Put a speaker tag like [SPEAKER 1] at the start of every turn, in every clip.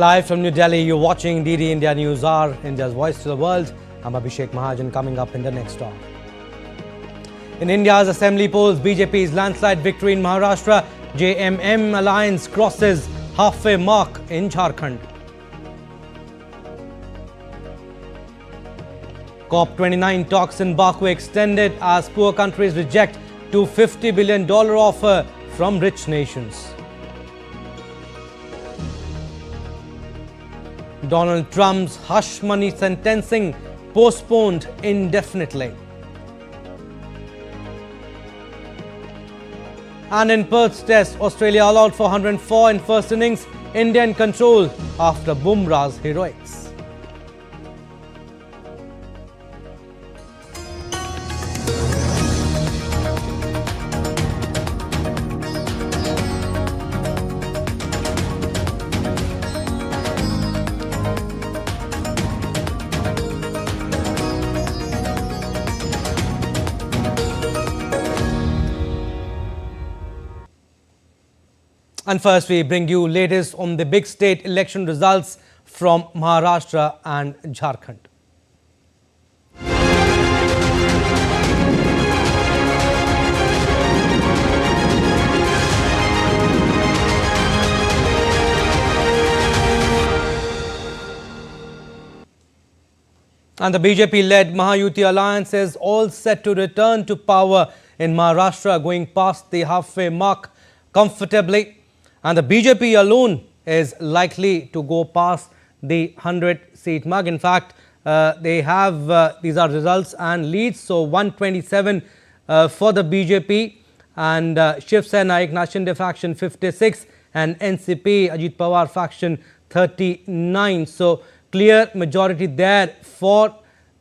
[SPEAKER 1] Live from New Delhi, you're watching DD India News Hour, India's voice to the world. I'm Abhishek Mahajan. Coming up in the next hour. In India's assembly polls, BJP's landslide victory in Maharashtra, JMM alliance crosses halfway mark in Jharkhand. COP29 talks in Baku extended as poor countries reject $250 billion offer from rich nations. Donald Trump's hush money sentencing postponed indefinitely. And in Perth's test, Australia allowed for 104 in first innings. India in control after Bumrah's heroics. And first, we bring you latest on the big state election results from Maharashtra and Jharkhand. And the BJP-led Mahayuti alliance is all set to return to power in Maharashtra, going past the halfway mark comfortably. And the BJP alone is likely to go past the 100-seat mark. In fact, they have, these are results and leads. So 127 for the BJP and Shiv Sena Eknath Shinde faction 56 and NCP Ajit Pawar faction 39. So clear majority there for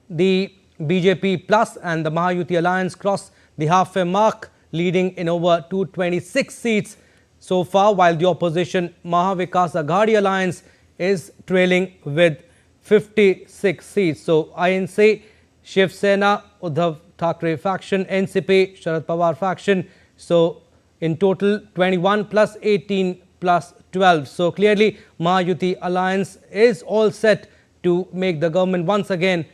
[SPEAKER 1] the BJP plus, and the Mahayuti alliance cross the halfway mark, leading in over 226 seats so far, while the opposition Mahavikas Aghadi alliance is trailing with 56 seats. So INC, Shiv Sena, Uddhav Thackeray faction, NCP, Sharad Pawar faction. So in total 21 plus 18 plus 12. So clearly Mahayuti alliance is all set to make the government once again.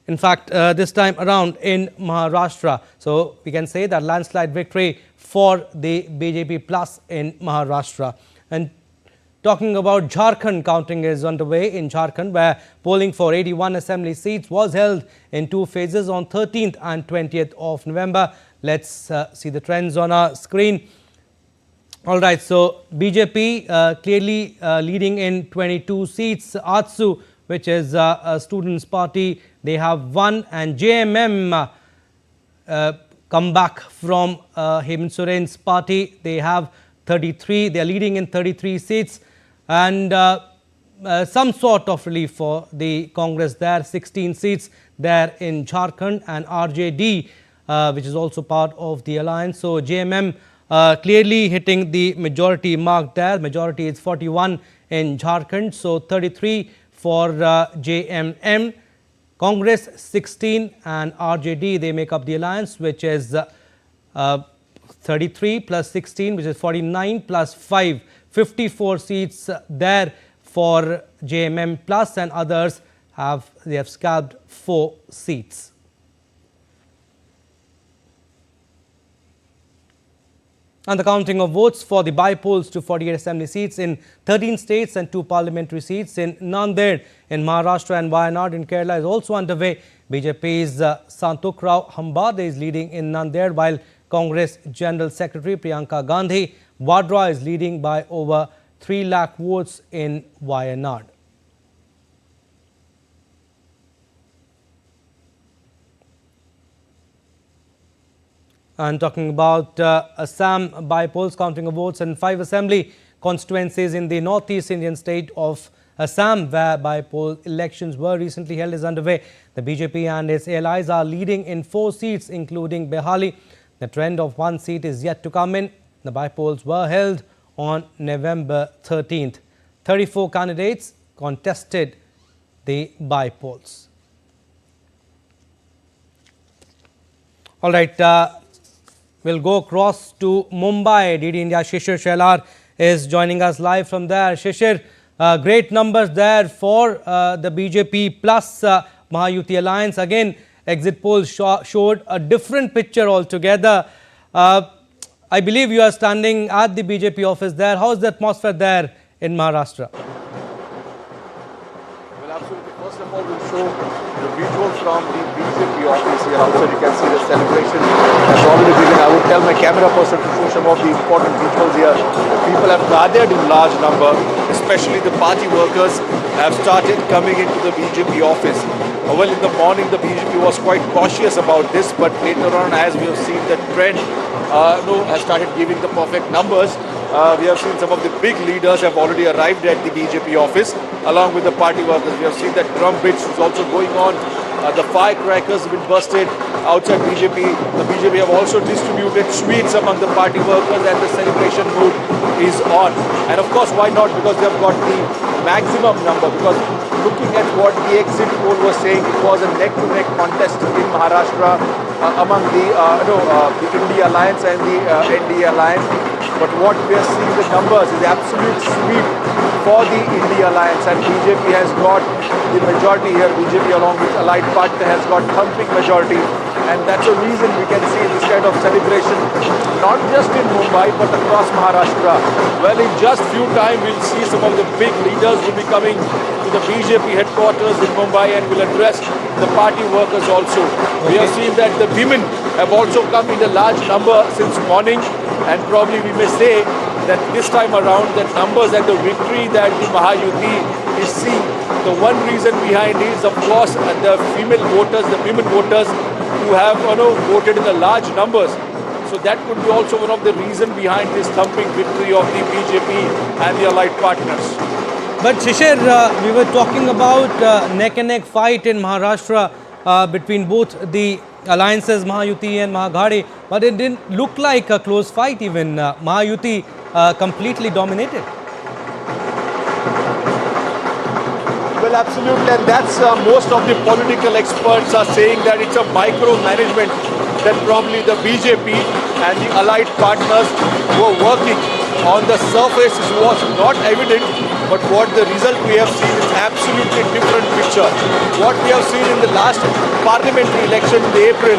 [SPEAKER 1] In fact, this time around in Maharashtra. So we can say that landslide victory for the BJP plus in Maharashtra. And talking about Jharkhand, counting is underway in Jharkhand, where polling for 81 assembly seats was held in two phases on 13th and 20th of November. Let's see the trends on our screen. All right, so BJP clearly leading in 22 seats. ATSU, which is a students' party, they have won, and JMM come back from Hemant Soren's party. They have 33. They are leading in 33 seats, and some sort of relief for the Congress there. 16 seats there in Jharkhand, and RJD, which is also part of the alliance. So JMM clearly hitting the majority mark there. Majority is 41 in Jharkhand, so 33 for JMM. Congress 16 and RJD, they make up the alliance, which is 33 plus 16, which is 49 plus 5, 54 seats there for JMM plus, and others they have scalped 4 seats. And the counting of votes for the by-polls to 48 assembly seats in 13 states and 2 parliamentary seats in Nanded in Maharashtra and Wayanad in Kerala is also underway. BJP's Santok Rao Hambade is leading in Nanded, while Congress General Secretary Priyanka Gandhi Vadra is leading by over 3 lakh votes in Wayanad. And talking about Assam by-polls, counting of votes in 5 assembly constituencies in the northeast Indian state of Assam, where by-poll elections were recently held, is underway. The BJP and its allies are leading in 4 seats, including Behali. The trend of 1 seat is yet to come in. The by-polls were held on November 13th. 34 candidates contested the by-polls. All right. We'll go across to Mumbai. DD India Shishir Shelar is joining us live from there. Shishir, Great numbers there for the BJP plus Mahayuti alliance. Again, exit polls showed a different picture altogether. I believe you are standing at the BJP office there. How is the atmosphere there in Maharashtra?
[SPEAKER 2] Well, absolutely. First of all, we'll show the visuals from the BJP office here outside. You can see the celebration has already begun. I would tell my camera person to show some of the important visuals here. People have gathered in large number, especially the party workers have started coming into the BJP office. Well, in the morning, the BJP was quite cautious about this, but later on, as we have seen, the trend has started giving the perfect numbers. We have seen some of the big leaders have already arrived at the BJP office along with the party workers. We have seen that drum beats is also going on. The firecrackers have been busted outside BJP. The BJP have also distributed sweets among the party workers and the celebration mood is on. And of course, why not? Because they have got the maximum number. Because looking at what the exit poll was saying, it was a neck-to-neck contest in Maharashtra among the India Alliance and the NDA Alliance. But what we are seeing the numbers is absolute sweep for the India Alliance, and BJP has got the majority here. BJP along with allied partner has got thumping majority, and that's a reason we can see this kind of celebration not just in Mumbai but across Maharashtra. Well, in just few time we'll see some of the big leaders will be coming to the BJP headquarters in Mumbai and will address the party workers also. We have seen that the women have also come in a large number since morning, and probably we may say that this time around the numbers and the victory that the Mahayuti is seeing, the one reason behind is of course the female voters, the women voters who have voted in the large numbers. So that could be also one of the reasons behind this thumping victory of the BJP and the allied partners.
[SPEAKER 1] But Shishir, we were talking about neck-and-neck fight in Maharashtra between both the alliances, Mahayuti and Mahaghadi, but it didn't look like a close fight even. Mahayuti completely dominated.
[SPEAKER 2] Well, absolutely, and that's most of the political experts are saying that it's a micromanagement that probably the BJP and the allied partners were working on the surface was not evident, but what the result we have seen is absolutely different picture. What we have seen in the last parliamentary election in April,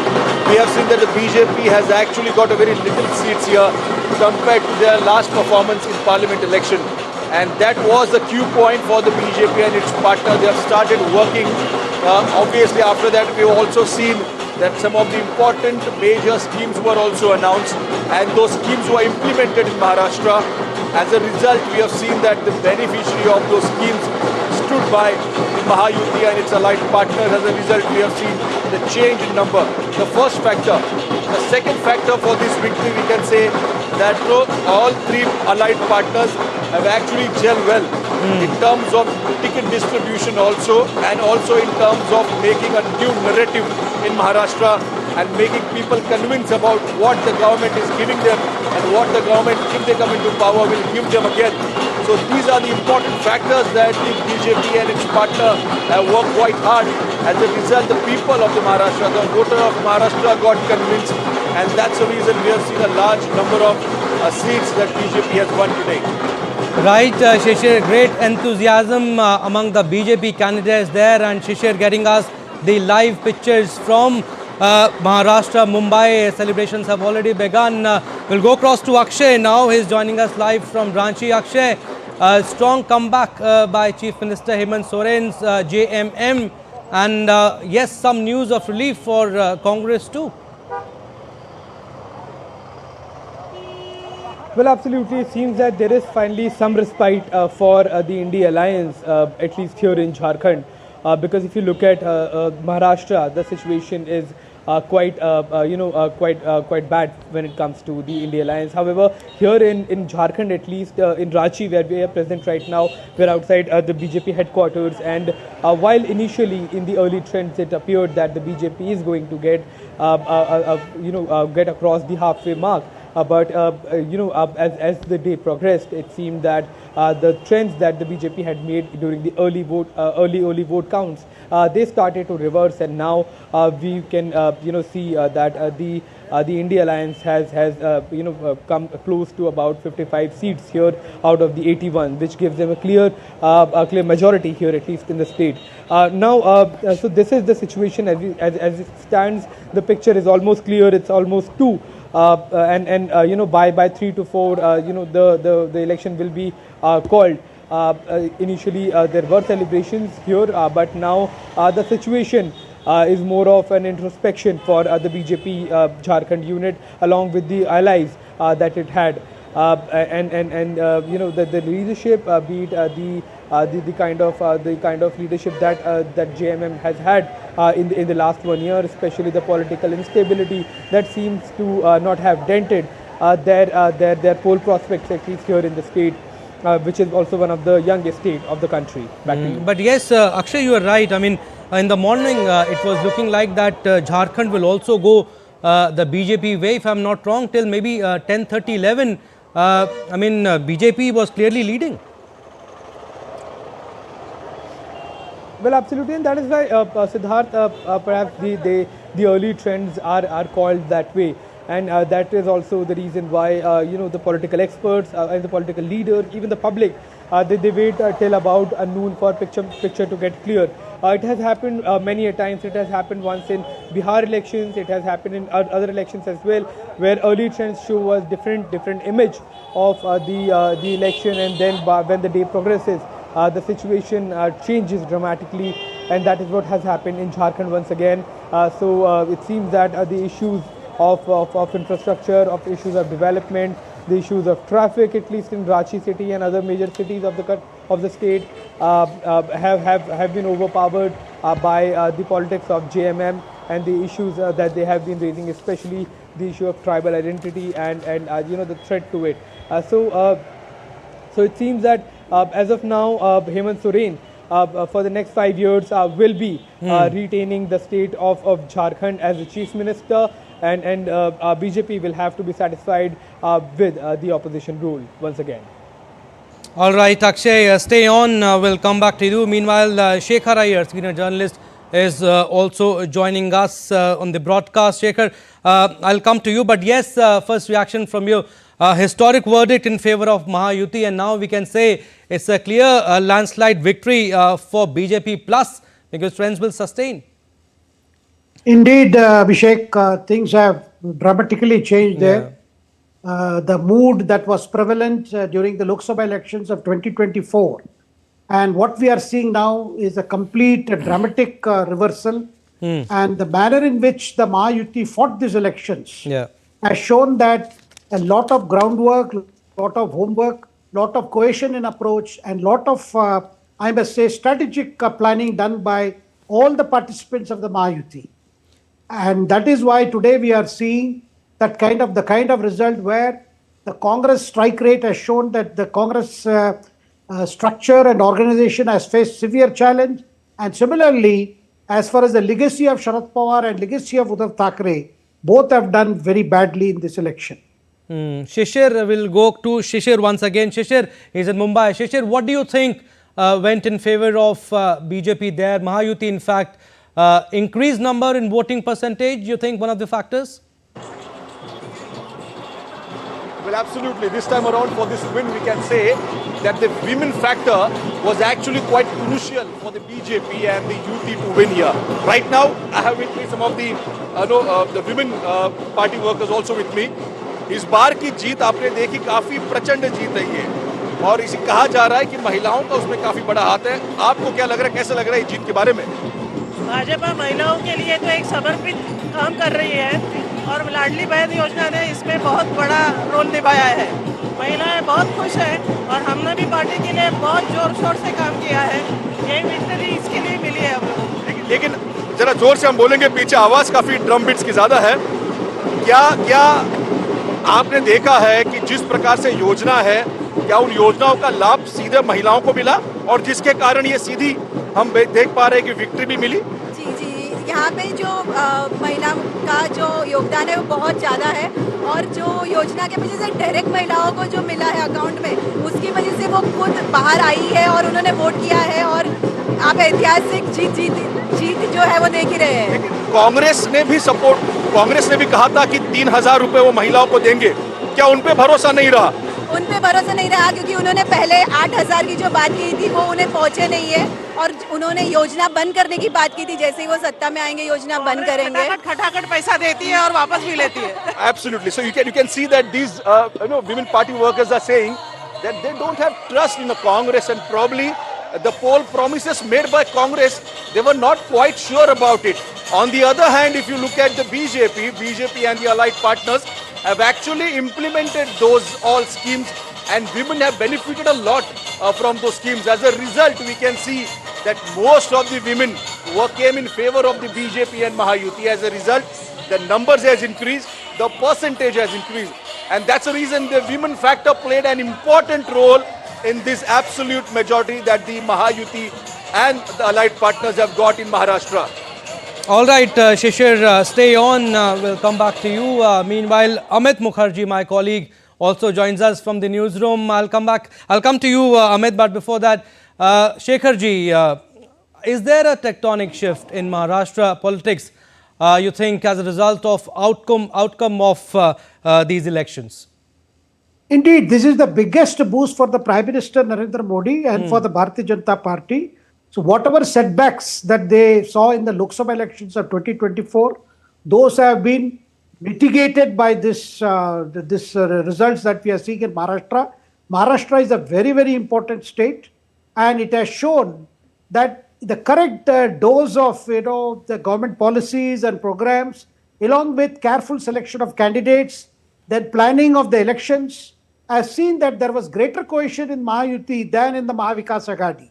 [SPEAKER 2] we have seen that the BJP has actually got a very little seats here compared to their last performance in parliament election. And that was the cue point for the BJP and its partner. They have started working. Obviously, after that, we have also seen that some of the important major schemes were also announced, and those schemes were implemented in Maharashtra. As a result, we have seen that the beneficiary of those schemes stood by the Mahayuti and its allied partners. As a result, we have seen the change in number. The first factor. The second factor for this victory, we can say that all three allied partners have actually gelled well in terms of ticket distribution also, and also in terms of making a new narrative in Maharashtra and making people convinced about what the government is giving them and what the government, if they come into power, will give them again. So these are the important factors that the BJP and its partner have worked quite hard. As a result, the people of the Maharashtra, the voter of Maharashtra got convinced, and that's the reason we have seen a large number of seats that BJP has won today.
[SPEAKER 1] Right, Shishir, great enthusiasm among the BJP candidates there, and Shishir getting us the live pictures from Maharashtra, Mumbai. Celebrations have already begun. We'll go across to Akshay now. He's joining us live from Ranchi. Akshay, strong comeback by Chief Minister Hemant Soren's JMM, and yes, some news of relief for Congress too.
[SPEAKER 3] Well, absolutely. It seems that there is finally some respite for the India Alliance, at least here in Jharkhand. Because if you look at Maharashtra, the situation is quite bad when it comes to the India Alliance. However, here in Jharkhand, at least in Ranchi, where we are present right now, we're outside the BJP headquarters. And while initially in the early trends it appeared that the BJP is going to get across the halfway mark, But as the day progressed, it seemed that the trends that the BJP had made during the early vote counts, they started to reverse, and now we can see that the India Alliance has come close to about 55 seats here out of the 81, which gives them a clear majority here, at least in the state. So this is the situation as it stands. The picture is almost clear. It's almost 2. By 3 to 4, the election will be called. Initially, there were celebrations here, but now the situation is more of an introspection for the BJP Jharkhand unit, along with the allies that it had. The leadership, be it the kind of leadership that JMM has had in the last 1 year, especially the political instability that seems to not have dented their poll prospects, at least here in the state, which is also one of the youngest state of the country. Back to you.
[SPEAKER 1] But yes, Akshay, you are right. I mean, in the morning, it was looking like that Jharkhand will also go the BJP way, if I'm not wrong, till maybe 10:30, 11. BJP was clearly leading.
[SPEAKER 3] Well, absolutely, and that is why, Siddharth, perhaps the early trends are called that way, and that is also the reason why the political experts and the political leaders, even the public, they wait till about noon for picture to get clear. It has happened many a times. It has happened once in Bihar elections. It has happened in other elections as well, where early trends show us different image of the election, and then when the day progresses, the situation changes dramatically, and that is what has happened in Jharkhand once again. So it seems that the issues of infrastructure, of issues of development, the issues of traffic, at least in Ranchi city and other major cities of the state, have been overpowered by the politics of JMM and the issues that they have been raising, especially the issue of tribal identity and the threat to it. So it seems that as of now, Hemant Soren for the next 5 years will be retaining the state of Jharkhand as the chief minister, and BJP will have to be satisfied with the opposition rule once again.
[SPEAKER 1] All right, Akshay, stay on. We'll come back to you. Meanwhile, Shekhar Iyer, senior journalist, is also joining us on the broadcast. Shekhar, I'll come to you. But yes, first reaction from you. Historic verdict in favor of Mahayuti, and now we can say it's a clear landslide victory for BJP plus, because trends will sustain.
[SPEAKER 4] Indeed, Abhishek, things have dramatically changed there. The mood that was prevalent during the Lok Sabha elections of 2024, and what we are seeing now is a complete dramatic reversal. And the manner in which the Mahayuti fought these elections has shown that a lot of groundwork, lot of homework, lot of cohesion in approach, and lot of, I must say, strategic planning done by all the participants of the Mahayuti. And that is why today we are seeing the kind of result where the Congress strike rate has shown that the Congress structure and organization has faced severe challenge. And similarly, as far as the legacy of Sharad Pawar and legacy of Uddhav Thackeray, both have done very badly in this election.
[SPEAKER 1] Shishir, will go to Shishir once again. Shishir is in Mumbai. Shishir, what do you think went in favor of BJP there? Mahayuti, in fact, increased number in voting percentage, you think one of the factors?
[SPEAKER 2] Well, absolutely. This time around for this win, we can say that the women factor was actually quite crucial for the BJP and the UT to win here. Right now, I have with me some of the women party workers also with me. इस बार की जीत आपने देखी, काफी प्रचंड जीत है ये, और इसे कहा जा रहा है कि महिलाओं का उसमें काफी बड़ा हाथ है. आपको क्या लग रहा है, कैसे लग रहा है जीत के बारे में?
[SPEAKER 5] भाजपा महिलाओं के लिए तो एक समर्पित काम कर रही है, और लाडली बहन योजना ने इसमें बहुत बड़ा रोल निभाया है. महिलाएं बहुत खुश हैं, और हमने भी पार्टी के लिए बहुत जोर शोर से काम किया है. यही विक्ट्री इसके लिए मिली है हम लोगों.
[SPEAKER 2] लेकिन जरा जोर से हम बोलेंगे, पीछे आवाज काफी ड्रम बीट्स की ज्यादा है. क्या आपने देखा है कि जिस प्रकार से योजना है, क्या उन योजनाओं का लाभ सीधे महिलाओं को मिला, और जिसके कारण ये सीधी हम देख पा रहे हैं कि विक्ट्री भी मिली?
[SPEAKER 6] जी, यहाँ पे जो महिला का जो योगदान है वो बहुत ज़्यादा है और जो योजना के वजह से डायरेक्ट महिलाओं को जो मिला है अकाउंट में, उसकी वजह से वो खुद बाहर आई है और उन्होंने वोट किया है और आप ऐतिहासिक जीत जो है वो देख ही रहे हैं।
[SPEAKER 2] कांग्रेस ने भी कहा था कि 3,000 रुपए वो महिलाओं को देंगे, क्या उन पे भरोसा नहीं रहा?
[SPEAKER 6] उन पे भरोसा नहीं रहा क्योंकि उन्होंने पहले 8,000 की जो बात की थी वो उन्हें पहुंचे नहीं है और उन्होंने योजना बंद करने की बात की थी, जैसे ही वो सत्ता में आएंगे योजना बंद करेंगे।
[SPEAKER 5] खटाखट पैसा देती है और वापस भी लेती है।
[SPEAKER 2] Absolutely. So you can see that these women party workers are saying that they don't have trust in the Congress and probably the poll promises made by Congress, they were not quite sure about it. On the other hand, if you look at the BJP and the allied partners have actually implemented those all schemes and women have benefited a lot from those schemes. As a result, we can see that most of the women came in favor of the BJP and Mahayuti. As a result, the numbers has increased, the percentage has increased. And that's the reason the women factor played an important role in this absolute majority that the Mahayuti and the allied partners have got in Maharashtra.
[SPEAKER 1] All right, Shishir, stay on. We'll come back to you. Meanwhile, Amit Mukherjee, my colleague, also joins us from the newsroom. I'll come to you, Amit, but before that, Shekharji, is there a tectonic shift in Maharashtra politics, you think, as a result of outcome of these elections?
[SPEAKER 4] Indeed, this is the biggest boost for the Prime Minister Narendra Modi and for the Bharatiya Janata Party. So whatever setbacks that they saw in the Lok Sabha elections of 2024, those have been mitigated by this results that we are seeing in Maharashtra. Maharashtra is a very, very important state, and it has shown that the correct dose of the government policies and programs, along with careful selection of candidates, then planning of the elections, has seen that there was greater cohesion in Mahayuti than in the Mahavikas Aghadi.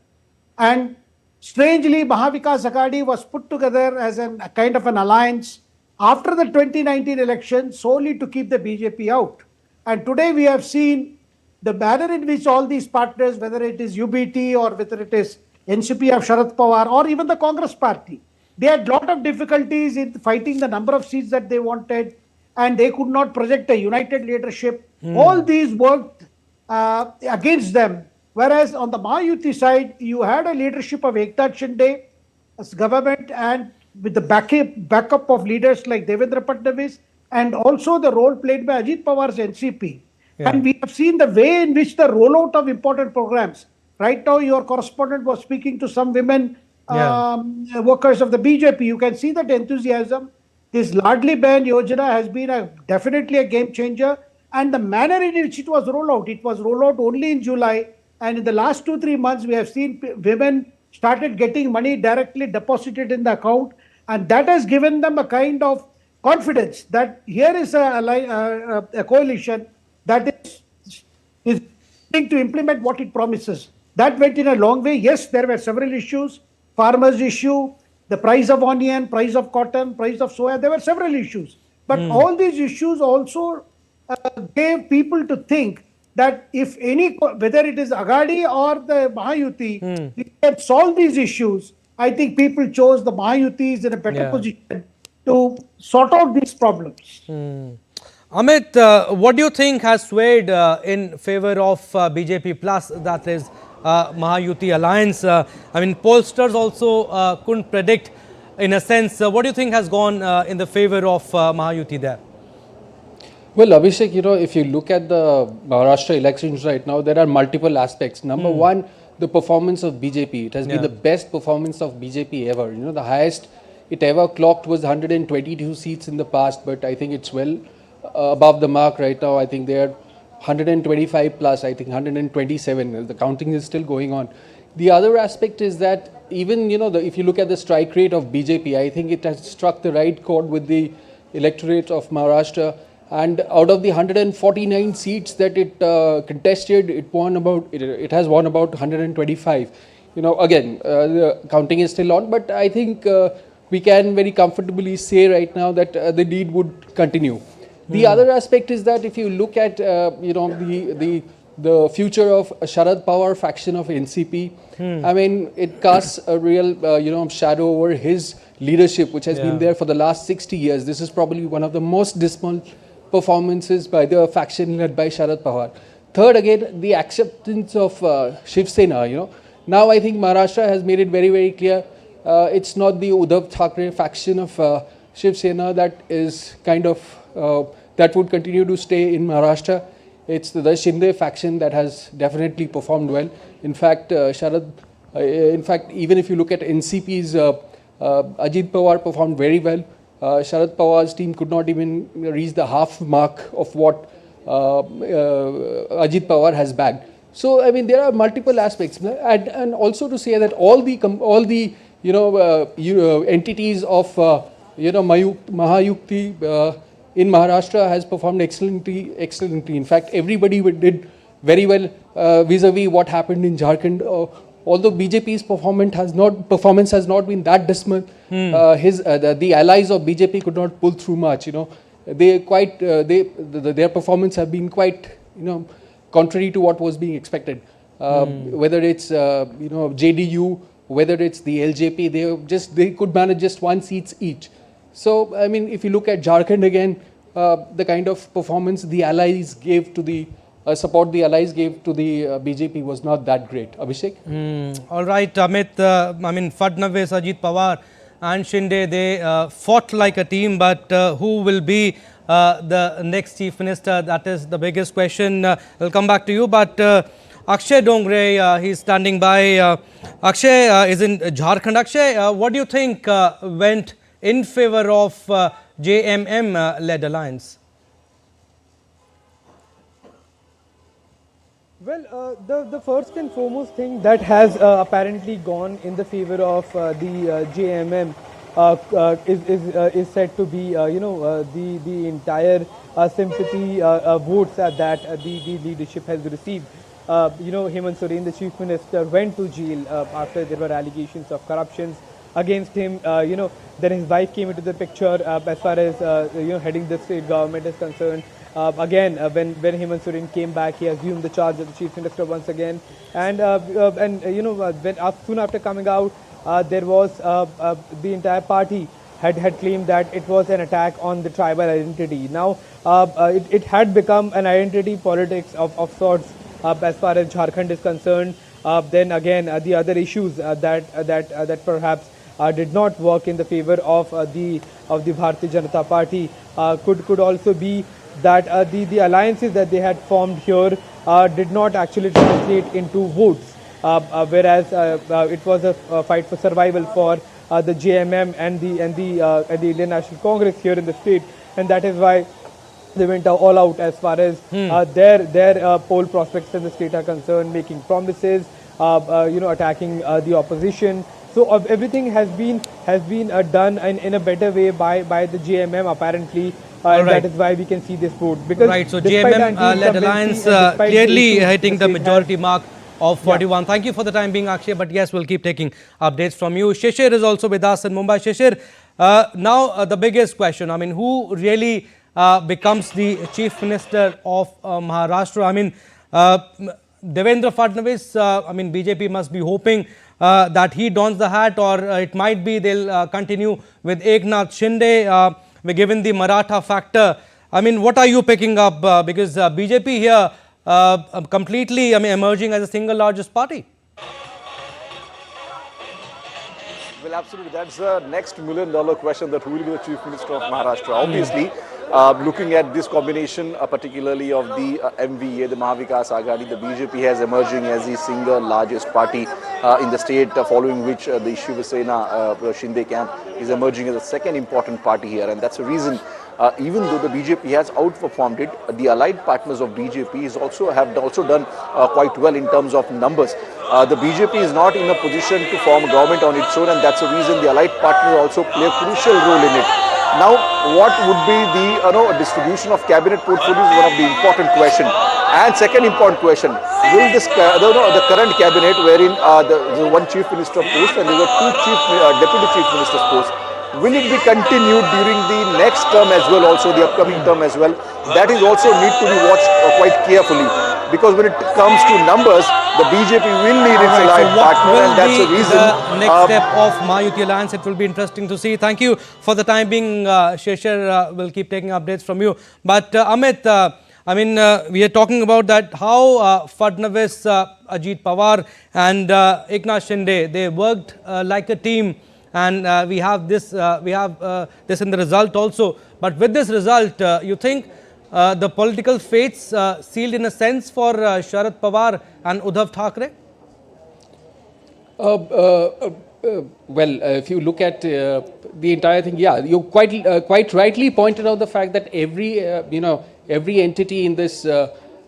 [SPEAKER 4] And strangely, Mahavikas Aghadi was put together as a kind of an alliance after the 2019 election solely to keep the BJP out. And today we have seen the manner in which all these partners, whether it is UBT or whether it is NCP of Sharad Pawar or even the Congress party, they had a lot of difficulties in fighting the number of seats that they wanted, and they could not project a united leadership. All these worked against them. Whereas on the Mahayuti side, you had a leadership of Eknath Shinde as government and with the backup of leaders like Devendra Fadnavis and also the role played by Ajit Pawar's NCP. Yeah. And we have seen the way in which the rollout of important programs. Right now, your correspondent was speaking to some women workers of the BJP. You can see that enthusiasm. This Ladli Bahan Yojana has been definitely a game changer. And the manner in which it was rolled out only in July. And in the last 2-3 months, we have seen women started getting money directly deposited in the account. And that has given them a kind of confidence that here is a coalition that is going to implement what it promises. That went in a long way. Yes, there were several issues. Farmers' issue, the price of onion, price of cotton, price of soya. There were several issues. But all these issues also gave people to think that if whether it is Aghadi or the Mahayuti, we can solve these issues. I think people chose the Mahayutis in a better position to sort out these problems.
[SPEAKER 1] Amit, what do you think has swayed in favor of BJP plus, that is Mahayuti alliance? I mean, pollsters also couldn't predict, in a sense. What do you think has gone in the favor of Mahayuti there?
[SPEAKER 7] Well, Abhishek, if you look at the Maharashtra elections right now, there are multiple aspects. Number one, the performance of BJP. It has been the best performance of BJP ever. The highest it ever clocked was 122 seats in the past, but I think it's well above the mark right now. I think they are 125 plus, I think 127. The counting is still going on. The other aspect is that even, if you look at the strike rate of BJP, I think it has struck the right chord with the electorate of Maharashtra. And out of the 149 seats that it contested, it has won about 125. Again, the counting is still on, but I think we can very comfortably say right now that the lead would continue. The other aspect is that if you look at the the future of Sharad Pawar faction of NCP. I mean, it casts a real, shadow over his leadership, which has been there for the last 60 years. This is probably one of the most dismal performances by the faction led by Sharad Pawar. Third, again, the acceptance of Shiv Sena, Now I think Maharashtra has made it very, very clear. It's not the Uddhav Thackeray faction of Shiv Sena that is kind of, that would continue to stay in Maharashtra. It's the Shinde faction that has definitely performed well. In fact, even if you look at NCP's, Ajit Pawar performed very well. Sharad Pawar's team could not even reach the half mark of what Ajit Pawar has bagged. So, I mean, there are multiple aspects, and also to say that all the entities of Mahayukti in Maharashtra has performed excellently. In fact, everybody did very well vis-a-vis what happened in Jharkhand. Although BJP's performance has not been that dismal, the allies of BJP could not pull through much. Their performance have been quite contrary to what was being expected. Whether it's JDU, whether it's the LJP, they could manage just one seat each. So I mean, if you look at Jharkhand again, the kind of performance the allies gave to the support the allies gave to the BJP was not that great. Abhishek?
[SPEAKER 1] All right, Amit. Fadnavis, Ajit Pawar and Shinde, they fought like a team, but who will be the next chief minister? That is the biggest question. We'll come back to you, but Akshay Dongre, he's standing by. Akshay is in Jharkhand. Akshay, what do you think went in favor of JMM-led alliance?
[SPEAKER 3] Well, the first and foremost thing that has apparently gone in the favor of the JMM is said to be, the entire sympathy votes that the leadership has received. Hemant Soren, the chief minister, went to jail after there were allegations of corruptions against him. Then his wife came into the picture as far as heading the state government is concerned. When Hemant Soren came back, he assumed the charge of the chief minister once again. Soon after coming out, there was the entire party had claimed that it was an attack on the tribal identity. Now, it had become an identity politics of sorts as far as Jharkhand is concerned. Then again, the other issues that perhaps did not work in the favor of the Bharatiya Janata Party could also be that the alliances that they had formed here did not actually translate into votes, whereas it was a fight for survival for the JMM and the Indian National Congress here in the state, and that is why they went all out as far as their poll prospects in the state are concerned, making promises, attacking the opposition. So everything has been done in a better way by the JMM apparently. And that is why we can see this vote. Because
[SPEAKER 1] so JMM-led alliance clearly hitting the majority mark of 41. Thank you for the time being, Akshay. But yes, we'll keep taking updates from you. Shishir is also with us in Mumbai. Shishir, now the biggest question, who really becomes the chief minister of Maharashtra? Devendra Fadnavis, BJP must be hoping that he dons the hat, or it might be they'll continue with Eknath Shinde. Given the Maratha factor, what are you picking up? Because BJP here completely emerging as a single largest party.
[SPEAKER 2] Well, absolutely. That's the next $1 million question, that who will be the chief minister of Maharashtra. Obviously, looking at this combination, particularly of the MVA, the Mahavikas Aghadi, the BJP has emerging as the single largest party in the state, following which the Shiv Sena Shinde camp is emerging as a second important party here. And that's the reason, even though the BJP has outperformed it, the allied partners of BJP have also done quite well in terms of numbers. The BJP is not in a position to form a government on its own, and that's the reason the allied partners also play a crucial role in it. Now, what would be the distribution of cabinet portfolios is one of the important questions. And second important question, will this the current cabinet, wherein the one chief minister post and there were two deputy chief ministers posts, will it be continued during the next term as well, also the upcoming term as well? That is also need to be watched quite carefully, because when it comes to numbers, the BJP will need its
[SPEAKER 1] Right,
[SPEAKER 2] allied
[SPEAKER 1] so what
[SPEAKER 2] partner,
[SPEAKER 1] will
[SPEAKER 2] and that's
[SPEAKER 1] be
[SPEAKER 2] the reason.
[SPEAKER 1] the next step of Mahayuti Alliance? It will be interesting to see. Thank you for the time being, Sheshar. We'll keep taking updates from you. But Amit, we are talking about that how Fadnavis, Ajit Pawar and Eknath Shinde, they worked like a team, and we have this this in the result also. But with this result, you think the political fates sealed in a sense for Sharad Pawar and Uddhav Thackeray?
[SPEAKER 7] If you look at the entire thing, yeah, you quite rightly pointed out the fact that every entity in this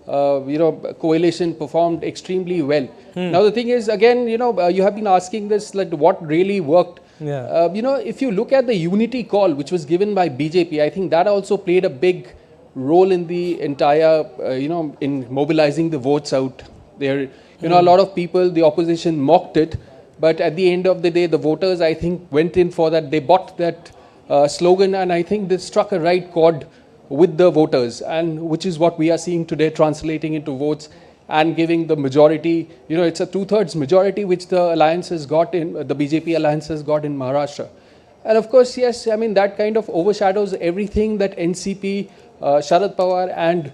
[SPEAKER 7] coalition performed extremely well. Now the thing is, again, you have been asking this, like, what really worked.
[SPEAKER 1] Yeah.
[SPEAKER 7] If you look at the unity call which was given by BJP, I think that also played a big role in the entire, in mobilizing the votes out there. A lot of people, the opposition mocked it, but at the end of the day, the voters, I think, went in for that. They bought that slogan, and I think this struck a right chord with the voters, and which is what we are seeing today, translating into votes and giving the majority. It's a 2/3 majority which the alliance has got in, the BJP alliance has got in Maharashtra. And of course, yes, that kind of overshadows everything that NCP, Sharad Pawar and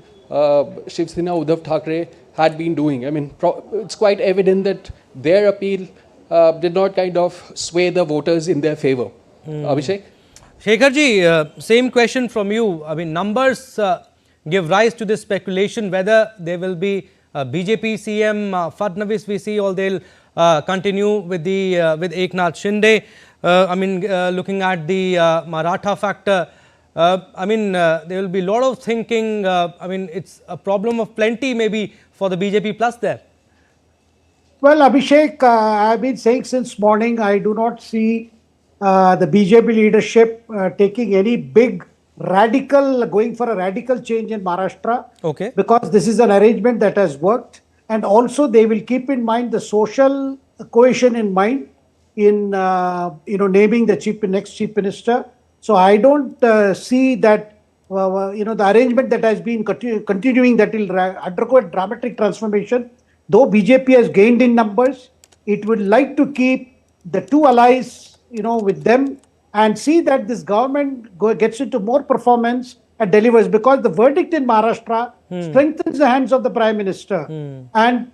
[SPEAKER 7] Shiv Sena Uddhav Thackeray had been doing. It's quite evident that their appeal did not kind of sway the voters in their favor. Abhishek?
[SPEAKER 1] Shekharji, same question from you. Numbers give rise to this speculation whether there will be BJP CM Fadnavis, we see, or they'll continue with with Eknath Shinde. Looking at the Maratha factor, there will be a lot of thinking. It's a problem of plenty maybe for the BJP plus there.
[SPEAKER 4] Well, Abhishek, I've been saying since morning, I do not see the BJP leadership taking any big going for a radical change in Maharashtra.
[SPEAKER 1] Okay.
[SPEAKER 4] Because this is an arrangement that has worked. And also they will keep in mind the social cohesion in mind in, naming the next chief minister. So I don't see that, the arrangement that has been continuing, that will undergo a dramatic transformation. Though BJP has gained in numbers, it would like to keep the two allies, with them, and see that this government gets into more performance and delivers, because the verdict in Maharashtra strengthens the hands of the Prime Minister. And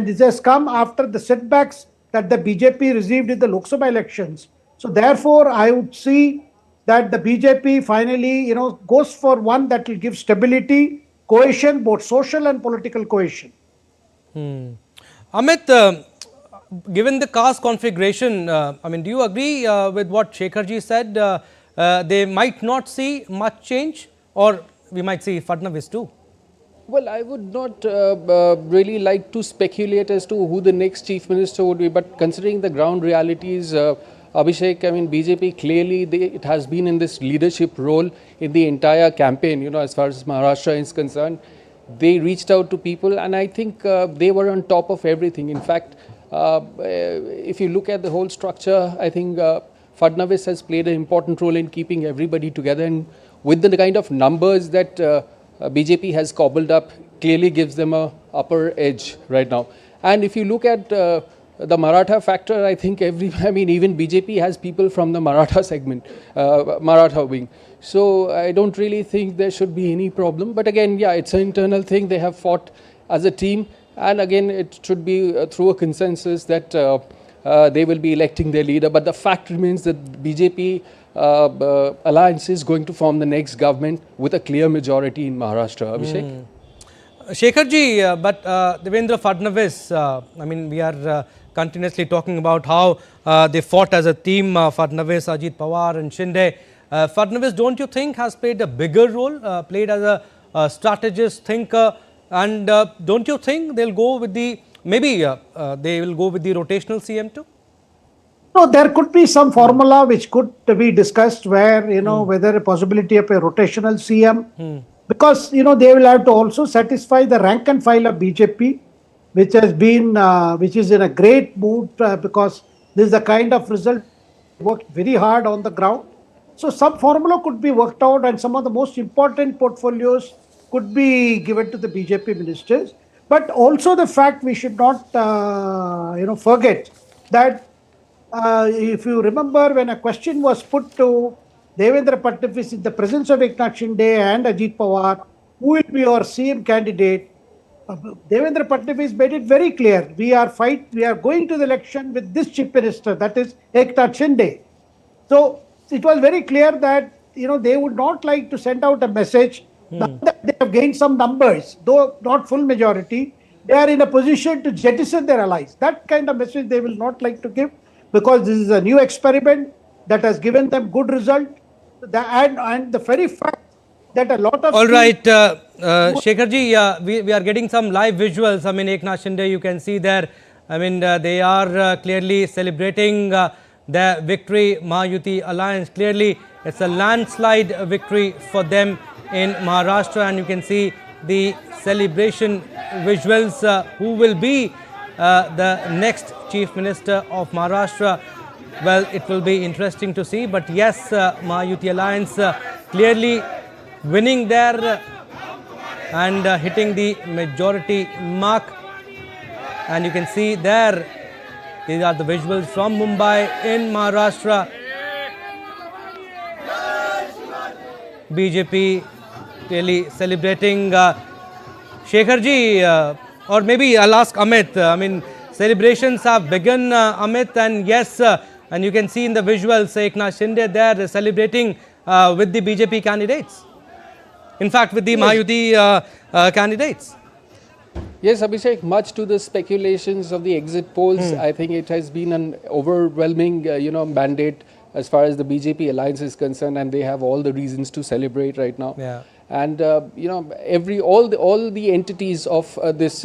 [SPEAKER 4] this has come after the setbacks that the BJP received in the Lok Sabha elections. So therefore, I would see that the BJP finally, goes for one that will give stability, cohesion, both social and political cohesion.
[SPEAKER 1] Amit, given the caste configuration, do you agree with what Shekharji said? They might not see much change, or we might see Fadnavis too?
[SPEAKER 7] Well, I would not really like to speculate as to who the next chief minister would be, but considering the ground realities, Abhishek, BJP clearly, it has been in this leadership role in the entire campaign, as far as Maharashtra is concerned. They reached out to people, and I think they were on top of everything. In fact, if you look at the whole structure, I think Fadnavis has played an important role in keeping everybody together, and with the kind of numbers that BJP has cobbled up, clearly gives them a upper edge right now. And if you look at the Maratha factor, I think even BJP has people from the Maratha segment, Maratha wing. So I don't really think there should be any problem. But again, yeah, it's an internal thing. They have fought as a team. And again, it should be through a consensus that they will be electing their leader. But the fact remains that BJP alliance is going to form the next government with a clear majority in Maharashtra. Abhishek?
[SPEAKER 1] Shekharji, but Devendra Fadnavis, we are continuously talking about how they fought as a team, Fadnavis, Ajit Pawar and Shinde. Fadnavis, don't you think, has played a bigger role, played as a strategist, thinker, and don't you think they'll go with the, they will go with the rotational CM too?
[SPEAKER 4] No, there could be some formula which could be discussed where, whether a possibility of a rotational CM, because, they will have to also satisfy the rank and file of BJP, which has been, which is in a great mood because this is the kind of result worked very hard on the ground. So some formula could be worked out, and some of the most important portfolios could be given to the BJP ministers. But also the fact we should not, forget that if you remember, when a question was put to Devendra Fadnavis in the presence of Eknath Shinde and Ajit Pawar, who will be our CM candidate? Devendra Fadnavis made it very clear. We are going to the election with this chief minister, that is Eknath Shinde. So it was very clear that they would not like to send out a message. Now that they have gained some numbers, though not full majority, they are in a position to jettison their allies. That kind of message they will not like to give, because this is a new experiment that has given them good result. And the very fact that a lot of...
[SPEAKER 1] All right, Shekharji, we are getting some live visuals. I mean, Eknath Shinde, you can see there. I mean, they are clearly celebrating their victory, Mahayuti Alliance. Clearly, it's a landslide victory for them in Maharashtra, and you can see the celebration visuals. Who will be the next Chief Minister of Maharashtra? Well, it will be interesting to see. But yes, Mahayuti Alliance clearly winning there and hitting the majority mark. And you can see there, these are the visuals from Mumbai in Maharashtra. BJP really celebrating. Shekharji, or maybe I'll ask Amit. I mean, celebrations have begun, Amit, and yes, and you can see in the visuals, Eknath Shinde there celebrating with the BJP candidates. In fact, with the Mahayuti candidates.
[SPEAKER 7] Yes, Abhishek, much to the speculations of the exit polls, I think it has been an overwhelming, mandate as far as the BJP alliance is concerned, and they have all the reasons to celebrate right now.
[SPEAKER 1] Yeah.
[SPEAKER 7] And all the entities of this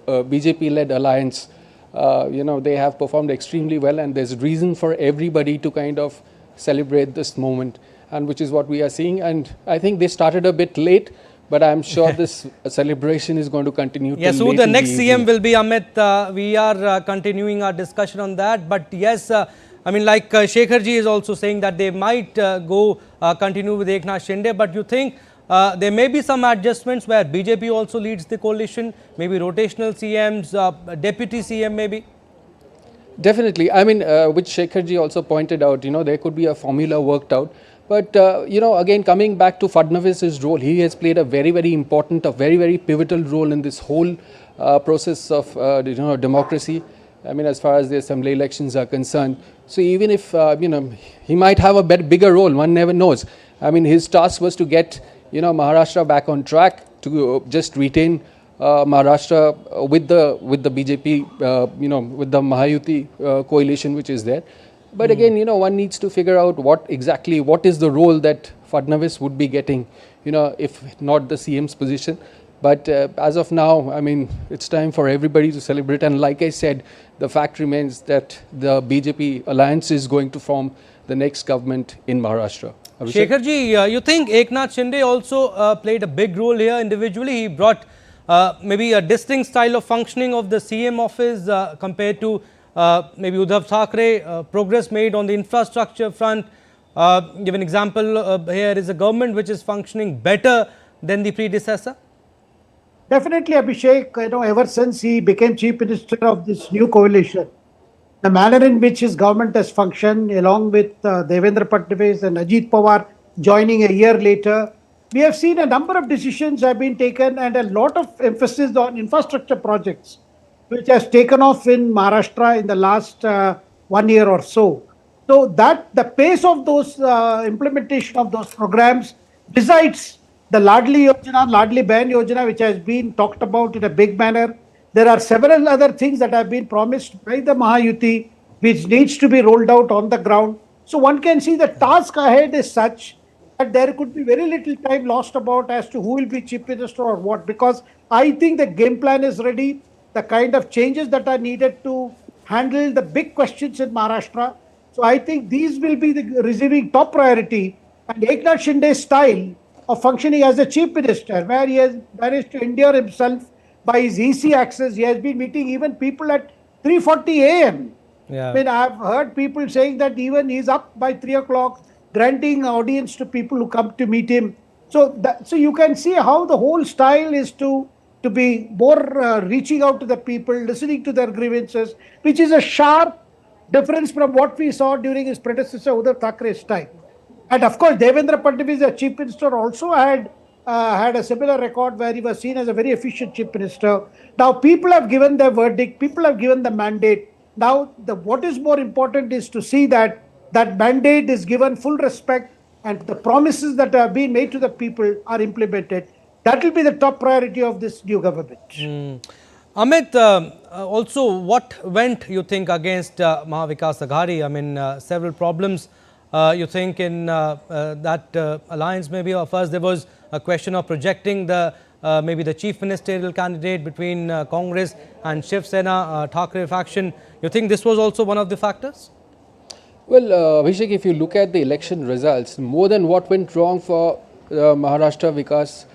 [SPEAKER 7] BJP-led alliance, they have performed extremely well, and there's reason for everybody to kind of celebrate this moment, and which is what we are seeing. And I think they started a bit late, but I'm sure this celebration is going to continue.
[SPEAKER 1] Yes, who the next CM will be, Amit? We are continuing our discussion on that. But yes, I mean, like Shekharji is also saying that they might continue with Eknath Shinde. But you think there may be some adjustments where BJP also leads the coalition, maybe rotational CMs, deputy CM maybe?
[SPEAKER 7] Definitely. I mean, which Shekharji also pointed out, there could be a formula worked out. But, again, coming back to Fadnavis's role, he has played a very, very important, a very, very pivotal role in this whole process of, democracy. I mean, as far as the assembly elections are concerned. So even if, he might have a bigger role, one never knows. I mean, his task was to get, Maharashtra back on track, to just retain Maharashtra with the BJP, with the Mahayuti coalition which is there. But again, one needs to figure out what is the role that Fadnavis would be getting, if not the CM's position. But as of now, I mean, it's time for everybody to celebrate. And like I said, the fact remains that the BJP alliance is going to form the next government in Maharashtra.
[SPEAKER 1] Shekharji, you think Eknath Shinde also played a big role here individually? He brought maybe a distinct style of functioning of the CM office compared to maybe Uddhav Thackeray, progress made on the infrastructure front. Give an example, here is a government which is functioning better than the predecessor.
[SPEAKER 4] Definitely, Abhishek, ever since he became Chief Minister of this new coalition, the manner in which his government has functioned, along with Devendra Fadnavis and Ajit Pawar joining a year later, we have seen a number of decisions have been taken and a lot of emphasis on infrastructure projects, which has taken off in Maharashtra in the last 1 year or so. So that the pace of those implementation of those programs, besides the Ladli Yojana, Ladli Bahan Yojana, which has been talked about in a big manner, there are several other things that have been promised by the Mahayuti, which needs to be rolled out on the ground. So one can see the task ahead is such that there could be very little time lost about as to who will be Chief Minister or what, because I think the game plan is ready. The kind of changes that are needed to handle the big questions in Maharashtra. So I think these will be receiving top priority. And Eknath Shinde's style of functioning as a Chief Minister, where he has managed to endure himself by his easy access. He has been meeting even people at 3:40 a.m.
[SPEAKER 1] Yeah.
[SPEAKER 4] I mean, I've heard people saying that even he's up by 3 o'clock, granting audience to people who come to meet him. So you can see how the whole style is to be more reaching out to the people, listening to their grievances, which is a sharp difference from what we saw during his predecessor Uddhav Thackeray's time. And of course, Devendra Fadnavis, the chief minister, also had a similar record where he was seen as a very efficient chief minister. Now, people have given their verdict, people have given the mandate. Now, what is more important is to see that that mandate is given full respect and the promises that have been made to the people are implemented. That will be the top priority of this new government.
[SPEAKER 1] Amit, also what went, you think, against Mahavikas Aghadi? I mean, several problems, you think, in that alliance maybe? First, there was a question of projecting the maybe the chief ministerial candidate between Congress and Shiv Sena, Thackeray faction. You think this was also one of the factors?
[SPEAKER 7] Well, Abhishek, if you look at the election results, more than what went wrong for Maharashtra Vikas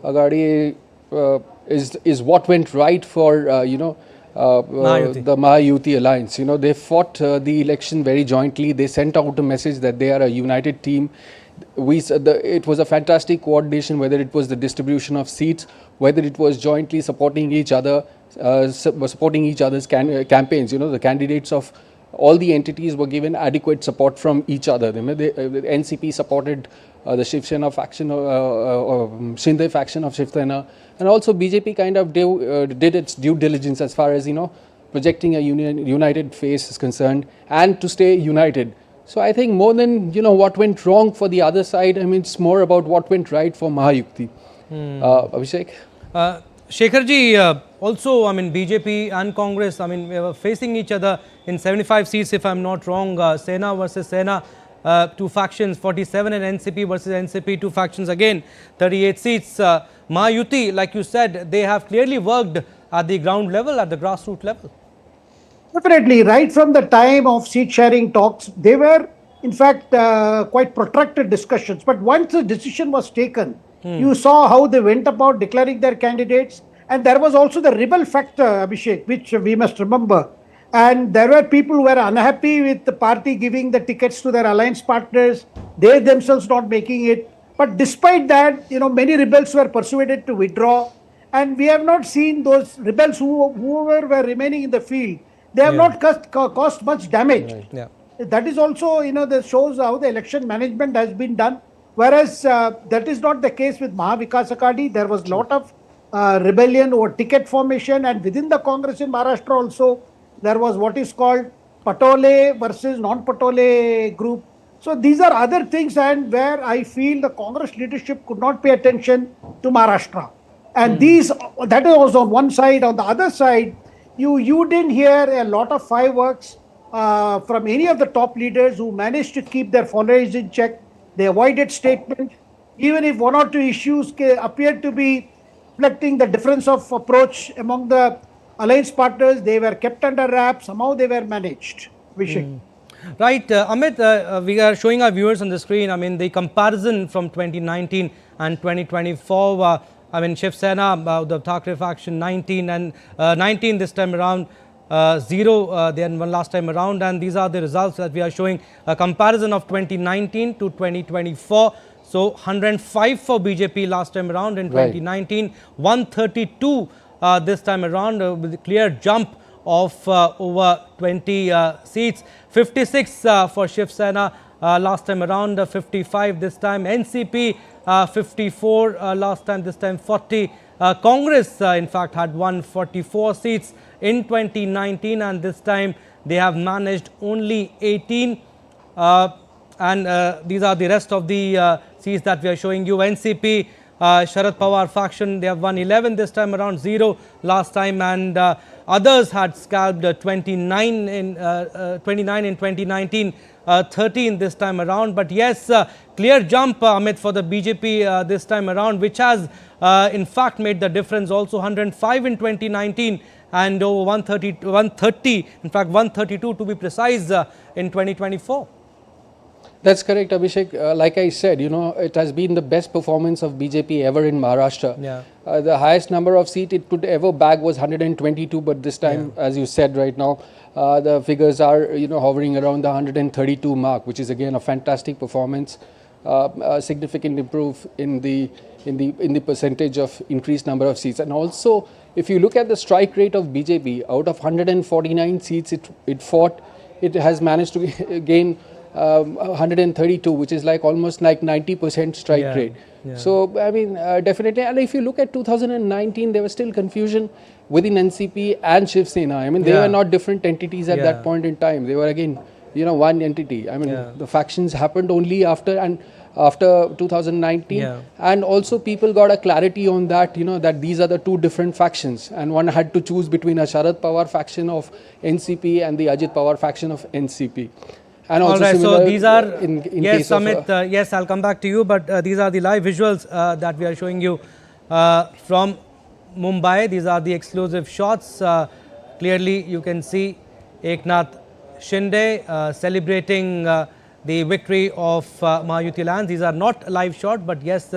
[SPEAKER 7] Aghadi is what went right for the Mahayuti alliance. You know, they fought the election very jointly. They sent out a message that they are a united team. It was a fantastic coordination, whether it was the distribution of seats, whether it was jointly supporting each other, supporting each other's campaigns. You know, the candidates of all the entities were given adequate support from each other. The NCP supported the Shiv Sena faction, Shinde faction of Shiv Sena, and also BJP kind of did its due diligence as far as, you know, projecting a united face is concerned and to stay united. So I think more than, you know, what went wrong for the other side, I mean, it's more about what went right for Mahayukti. Abhishek?
[SPEAKER 1] Shekharji, also, I mean, BJP and Congress, I mean, we were facing each other in 75 seats, if I'm not wrong. Sena versus Sena, two factions, 47, and NCP versus NCP, two factions again, 38 seats. Mahayuti, like you said, they have clearly worked at the ground level, at the grassroots level.
[SPEAKER 4] Definitely, right from the time of seat sharing talks, they were in fact quite protracted discussions. But once the decision was taken, you saw how they went about declaring their candidates. And there was also the rebel factor, Abhishek, which we must remember. And there were people who were unhappy with the party giving the tickets to their alliance partners, they themselves not making it. But despite that, you know, many rebels were persuaded to withdraw. And we have not seen those rebels whoever were remaining in the field. They have not caused much damage.
[SPEAKER 1] Right. Yeah.
[SPEAKER 4] That is also, you know, that shows how the election management has been done. Whereas that is not the case with Mahavikas Aghadi. There was a lot of rebellion over ticket formation, and within the Congress in Maharashtra also, there was what is called Patole versus non-Patole group. So these are other things, and where I feel the Congress leadership could not pay attention to Maharashtra. And that was on one side. On the other side, you didn't hear a lot of fireworks from any of the top leaders who managed to keep their followers in check. They avoided statement. Even if one or two issues appeared to be reflecting the difference of approach among the alliance partners, they were kept under wraps. Somehow they were managed.
[SPEAKER 1] Right, Amit, we are showing our viewers on the screen, I mean, the comparison from 2019 and 2024, I mean, Shiv Sena, the Thackeray faction, 19 and 19 this time around, 0 then one last time around, and these are the results that we are showing, a comparison of 2019 to 2024. So 105 for BJP last time around in 2019, 132 this time around, with a clear jump of over 20 seats, 56 for Shiv Sena last time around, 55 this time, NCP 54 last time, this time 40. Congress in fact had won 44 seats in 2019, and this time they have managed only 18. And these are the rest of the seats that we are showing you. NCP, Sharad Pawar faction, they have won 11 this time around, 0 last time, and others had scalped 29 in 2019, 13 this time around. But yes, clear jump, Amit, for the BJP this time around, which has in fact made the difference. Also 105 in 2019 and over 130, in fact 132 to be precise, in 2024.
[SPEAKER 7] That's correct, Abhishek. Like I said, it has been the best performance of BJP ever in Maharashtra.
[SPEAKER 1] Yeah.
[SPEAKER 7] The highest number of seat it could ever bag was 122, but this time, as you said right now, the figures are hovering around the 132 mark, which is again a fantastic performance, a significant improve in the percentage of increased number of seats. And also, if you look at the strike rate of BJP, out of 149 seats it fought, it has managed to gain 132, which is like almost like 90% strike rate.
[SPEAKER 1] Yeah.
[SPEAKER 7] So I mean, definitely. And if you look at 2019, there was still confusion within NCP and Shiv Sena. I mean, they were not different entities at that point in time. They were again, one entity. I mean, the factions happened only after 2019, and also people got a clarity on that, that these are the two different factions, and one had to choose between a Sharad Pawar faction of NCP and the Ajit Pawar faction of NCP. And also
[SPEAKER 1] all right, so these are,
[SPEAKER 7] in
[SPEAKER 1] yes,
[SPEAKER 7] case
[SPEAKER 1] Amit,
[SPEAKER 7] of,
[SPEAKER 1] yes, I'll come back to you, but these are the live visuals that we are showing you from Mumbai. These are the exclusive shots. Clearly, you can see Eknath Shinde celebrating the victory of Mahayuti Alliance. These are not live shots, but yes,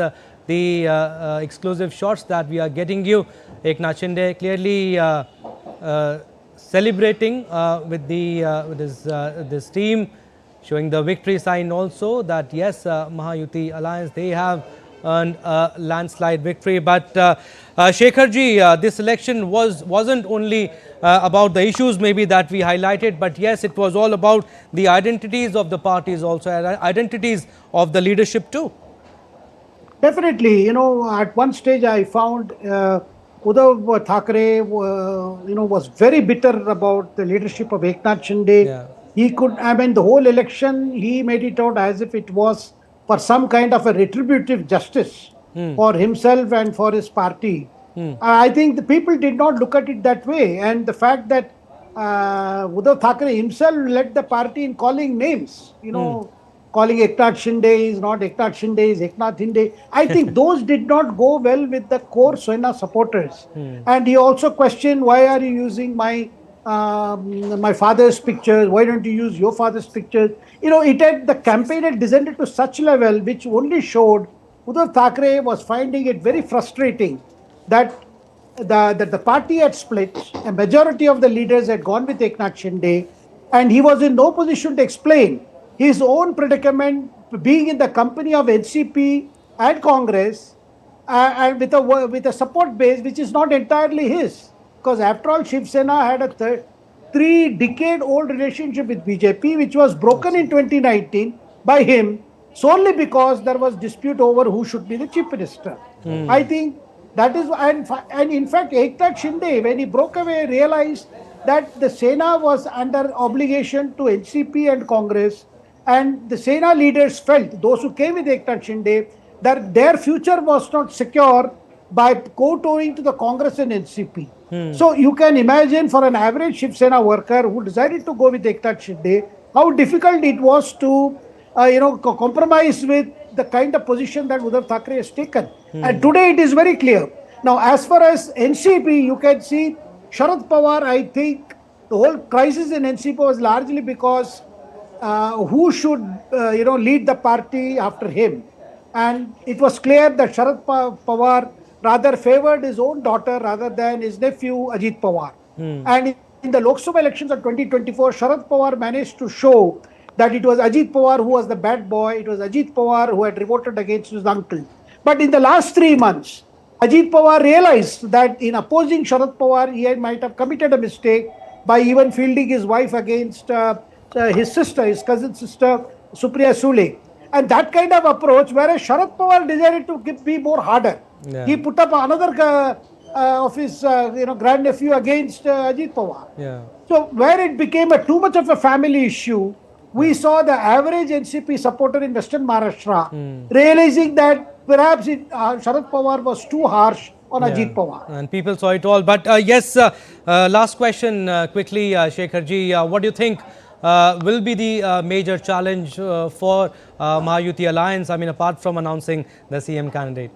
[SPEAKER 1] the exclusive shots that we are getting you. Eknath Shinde clearly celebrating with this team, showing the victory sign also that yes, Mahayuti Alliance, they have earned a landslide victory. But Shekharji, this election wasn't only about the issues maybe that we highlighted, but yes, it was all about the identities of the parties also, and identities of the leadership too.
[SPEAKER 4] Definitely, at one stage I found Uddhav Thackeray, was very bitter about the leadership of Eknath Shinde.
[SPEAKER 1] Yeah.
[SPEAKER 4] He the whole election, he made it out as if it was for some kind of a retributive justice for himself and for his party. I think the people did not look at it that way. And the fact that Uddhav Thackeray himself led the party in calling names, calling Eknath Shinde is not Eknath Shinde, is Eknath Shinde. I think those did not go well with the core Sena supporters. And he also questioned, why are you using my father's pictures? Why don't you use your father's pictures? The campaign had descended to such level, which only showed Uddhav Thackeray was finding it very frustrating that the party had split. A majority of the leaders had gone with Eknath Shinde, and he was in no position to explain his own predicament, being in the company of NCP and Congress, and with a support base which is not entirely his. Because after all, Shiv Sena had a 3-decade-old relationship with BJP, which was broken in 2019 by him solely because there was dispute over who should be the chief minister. I think that is, and in fact, Eknath Shinde, when he broke away, realized that the Sena was under obligation to NCP and Congress, and the Sena leaders felt, those who came with Eknath Shinde, that their future was not secure by kowtowing to the Congress and NCP. So you can imagine for an average Shiv Sena worker who decided to go with Eknath Shinde, how difficult it was to compromise with the kind of position that Uddhav Thackeray has taken. And today it is very clear. Now, as far as NCP, you can see Sharad Pawar, I think the whole crisis in NCP was largely because who should lead the party after him. And it was clear that Sharad Pawar rather favored his own daughter rather than his nephew Ajit Pawar. And in the Lok Sabha elections of 2024, Sharad Pawar managed to show that it was Ajit Pawar who was the bad boy, it was Ajit Pawar who had revolted against his uncle. But in the last 3 months, Ajit Pawar realized that in opposing Sharad Pawar, he might have committed a mistake by even fielding his wife against his sister, his cousin sister, Supriya Sule. And that kind of approach, whereas Sharad Pawar decided to be more harder.
[SPEAKER 1] Yeah.
[SPEAKER 4] He put up another of his grandnephew against Ajit Pawar.
[SPEAKER 1] Yeah.
[SPEAKER 4] So where it became too much of a family issue, we saw the average NCP supporter in Western Maharashtra realizing that perhaps Sharad Pawar was too harsh on Ajit Pawar.
[SPEAKER 1] And people saw it all. But yes, last question quickly, Shekharji. What do you think will be the major challenge for Mahayuti Alliance? I mean, apart from announcing the CM candidate.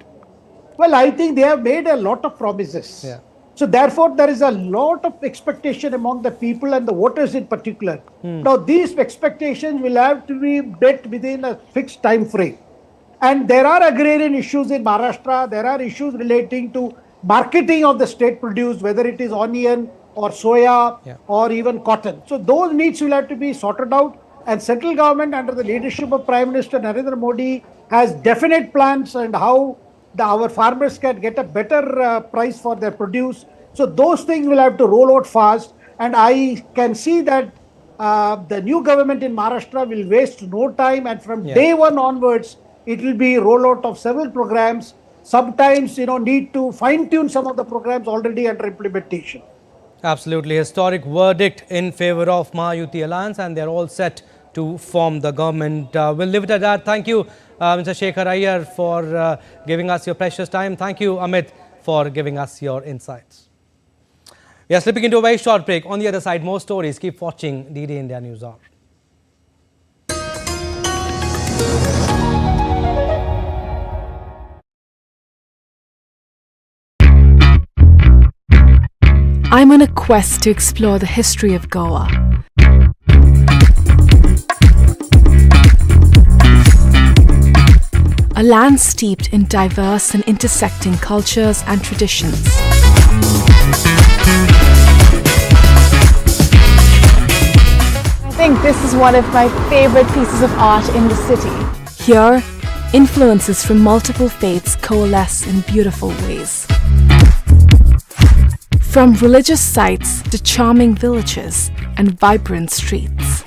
[SPEAKER 4] Well, I think they have made a lot of promises.
[SPEAKER 1] Yeah.
[SPEAKER 4] So therefore, there is a lot of expectation among the people and the voters in particular. Now, these expectations will have to be met within a fixed time frame. And there are agrarian issues in Maharashtra. There are issues relating to marketing of the state produce, whether it is onion or soya or even cotton. So those needs will have to be sorted out. And central government under the leadership of Prime Minister Narendra Modi has definite plans and how our farmers can get a better price for their produce. So those things will have to roll out fast. And I can see that the new government in Maharashtra will waste no time. And from day one onwards, it will be rollout of several programs. Sometimes, need to fine-tune some of the programs already under implementation.
[SPEAKER 1] Absolutely. Historic verdict in favor of Mahayuti Alliance, and they're all set to form the government. We'll leave it at that. Thank you, Mr. Shekhar Iyer, for giving us your precious time. Thank you, Amit, for giving us your insights. We are slipping into a very short break. On the other side, more stories. Keep watching DD India News Hour.
[SPEAKER 8] I'm on a quest to explore the history of Goa. A land steeped in diverse and intersecting cultures and traditions.
[SPEAKER 9] I think this is one of my favorite pieces of art in the city.
[SPEAKER 8] Here, influences from multiple faiths coalesce in beautiful ways. From religious sites to charming villages and vibrant streets.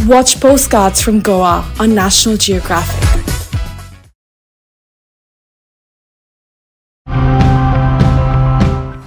[SPEAKER 8] Watch Postcards from Goa on National Geographic.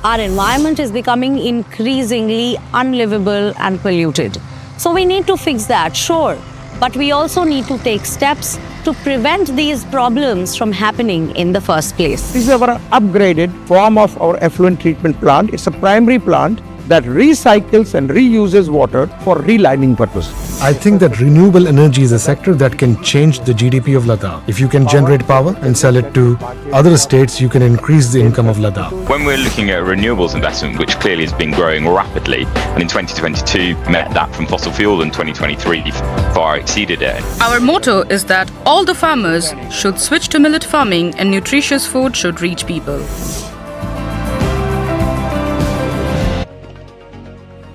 [SPEAKER 10] Our environment is becoming increasingly unlivable and polluted. So we need to fix that, sure. But we also need to take steps to prevent these problems from happening in the first place.
[SPEAKER 11] This is our upgraded form of our effluent treatment plant. It's a primary plant that recycles and reuses water for relining purposes.
[SPEAKER 12] I think that renewable energy is a sector that can change the GDP of Ladakh. If you can generate power and sell it to other states, you can increase the income of Ladakh.
[SPEAKER 13] When we're looking at renewables investment, which clearly has been growing rapidly, and in 2022 met that from fossil fuel, and 2023 far exceeded it.
[SPEAKER 14] Our motto is that all the farmers should switch to millet farming and nutritious food should reach people.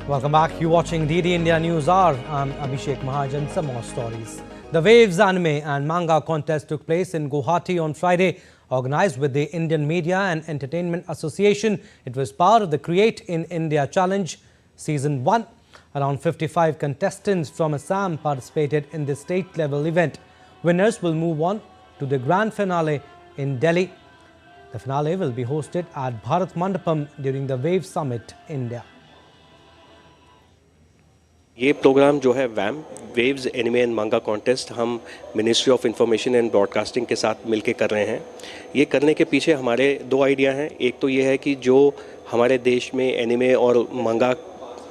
[SPEAKER 1] Welcome back. You're watching DD India News Hour. I'm Abhishek Mahajan. Some more stories. The Waves anime and manga contest took place in Guwahati on Friday, organized with the Indian Media and Entertainment Association. It was part of the Create in India Challenge Season 1. Around 55 contestants from Assam participated in the state-level event. Winners will move on to the grand finale in Delhi. The finale will be hosted at Bharat Mandapam during the Wave Summit, India.
[SPEAKER 15] ये programme जो है waves anime and मांगा contest हम ministry of information and broadcasting के साथ मिलके कर रहे हैं। ये करने के पीछे हमारे दो आइडिया हैं। एक तो ये है कि जो हमारे देश में एनिमे और मांगा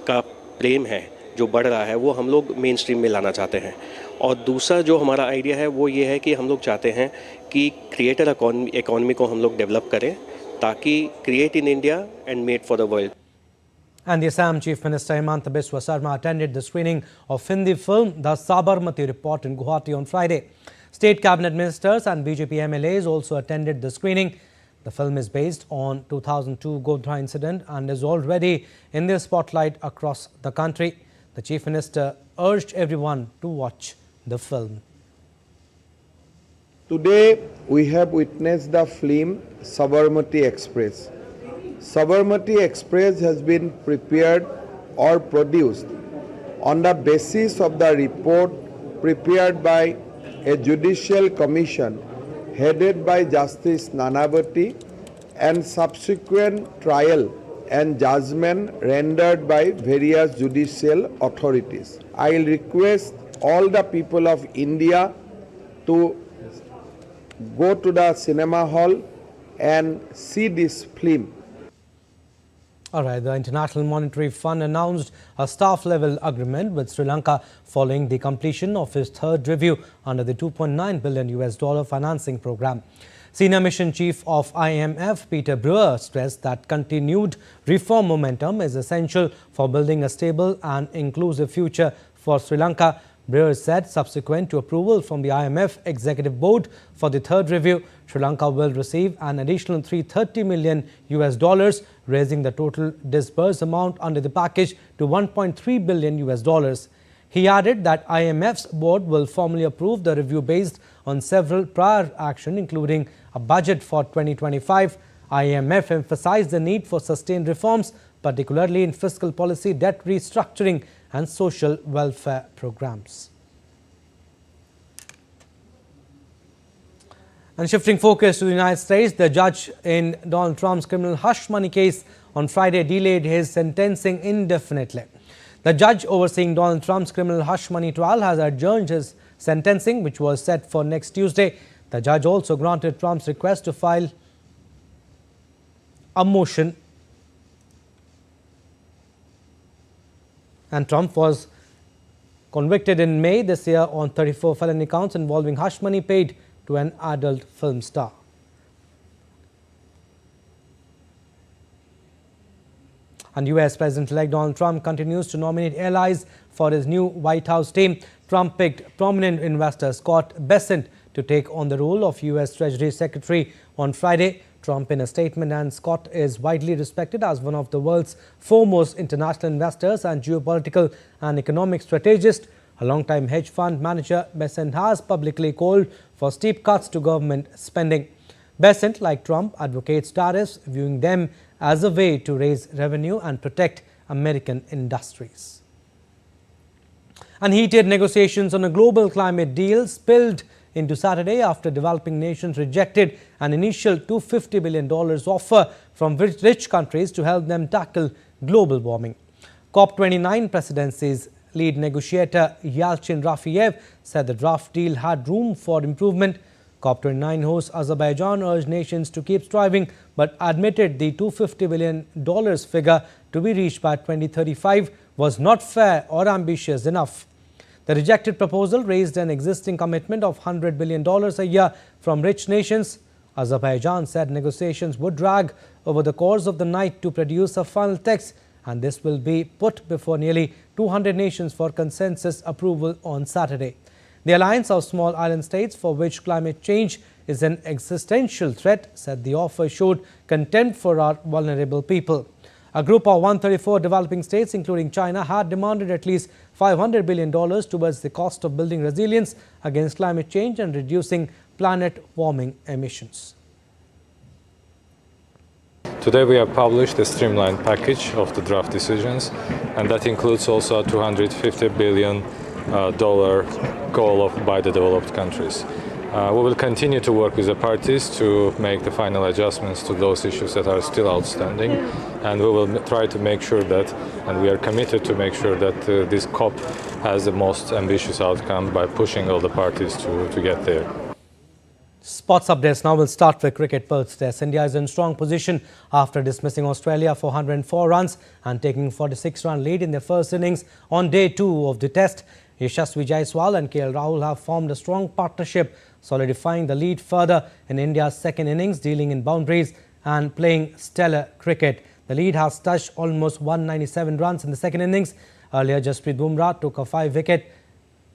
[SPEAKER 15] का प्रेम है जो बढ़ रहा है वो हम लोग मेन स्ट्रीम में लाना चाहते हैं, और दूसरा जो हमारा आइडिया है वो ये है कि हम लोग चाहते हैं कि क्रिएटर इकॉनमी को हम लोग डेवलप करें ताकि create in India and made for the world.
[SPEAKER 1] And the Assam Chief Minister Himanta Biswa Sarma attended the screening of Hindi film The Sabarmati Report in Guwahati on Friday. State cabinet ministers and BJP MLAs also attended the screening. The film is based on 2002 Godhra incident and is already in the spotlight across the country. The Chief Minister urged everyone to watch the film.
[SPEAKER 16] Today we have witnessed the film Sabarmati Express. Sabarmati Express has been prepared or produced on the basis of the report prepared by a judicial commission headed by Justice Nanavati and subsequent trial and judgment rendered by various judicial authorities. I will request all the people of India to go to the cinema hall and see this film.
[SPEAKER 1] All right, the International Monetary Fund announced a staff-level agreement with Sri Lanka following the completion of its third review under the $2.9 billion financing program. Senior Mission Chief of IMF, Peter Brewer, stressed that continued reform momentum is essential for building a stable and inclusive future for Sri Lanka. Brewer said subsequent to approval from the IMF Executive Board for the third review, Sri Lanka will receive an additional $330 million, raising the total disbursed amount under the package to $1.3 billion. He added that IMF's board will formally approve the review based on several prior action, including a budget for 2025. IMF emphasized the need for sustained reforms, particularly in fiscal policy, debt restructuring and social welfare programs. And shifting focus to the United States, the judge in Donald Trump's criminal hush money case on Friday delayed his sentencing indefinitely. The judge overseeing Donald Trump's criminal hush money trial has adjourned his sentencing, which was set for next Tuesday. The judge also granted Trump's request to file a motion. And Trump was convicted in May this year on 34 felony counts involving hush money paid to an adult film star. And US President-elect Donald Trump continues to nominate allies for his new White House team. Trump picked prominent investor Scott Bessent to take on the role of US Treasury Secretary on Friday. Trump in a statement, and Scott is widely respected as one of the world's foremost international investors and geopolitical and economic strategist. A longtime hedge fund manager, Bessent has publicly called for steep cuts to government spending. Bessent, like Trump, advocates tariffs, viewing them as a way to raise revenue and protect American industries. And heated negotiations on a global climate deal spilled into Saturday after developing nations rejected an initial $250 billion offer from rich countries to help them tackle global warming. COP29 presidency's lead negotiator Yalchin Rafiev said the draft deal had room for improvement. COP29 host Azerbaijan urged nations to keep striving, but admitted the $250 billion figure to be reached by 2035 was not fair or ambitious enough. The rejected proposal raised an existing commitment of $100 billion a year from rich nations. Azerbaijan said negotiations would drag over the course of the night to produce a final text, and this will be put before nearly 200 nations for consensus approval on Saturday. The alliance of small island states for which climate change is an existential threat said the offer showed contempt for our vulnerable people. A group of 134 developing states, including China, had demanded at least $500 billion towards the cost of building resilience against climate change and reducing planet warming emissions.
[SPEAKER 17] Today we have published a streamlined package of the draft decisions, and that includes also a $250 billion goal by the developed countries. We will continue to work with the parties to make the final adjustments to those issues that are still outstanding, and we will try to make sure that, and we are committed to make sure that this COP has the most ambitious outcome by pushing all the parties to get there.
[SPEAKER 1] Sports updates now. Will start with cricket Perth Test. India is in strong position after dismissing Australia for 104 runs and taking 46-run lead in their first innings on day 2 of the Test. Yashasvi Jaiswal and KL Rahul have formed a strong partnership, solidifying the lead further in India's second innings, dealing in boundaries and playing stellar cricket. The lead has touched almost 197 runs in the second innings. Earlier, Jasprit Bumrah took a 5-wicket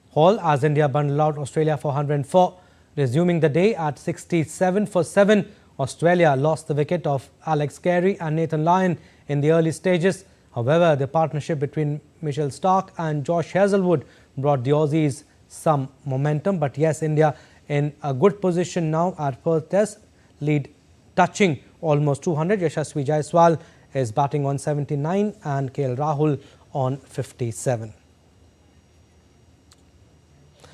[SPEAKER 1] haul as India bundled out Australia for 104. Resuming the day at 67 for 7, Australia lost the wicket of Alex Carey and Nathan Lyon in the early stages. However, the partnership between Mitchell Starc and Josh Hazlewood brought the Aussies some momentum. But yes, India in a good position now at Perth Test, lead touching almost 200. Yashasvi Jaiswal is batting on 79 and KL Rahul on 57.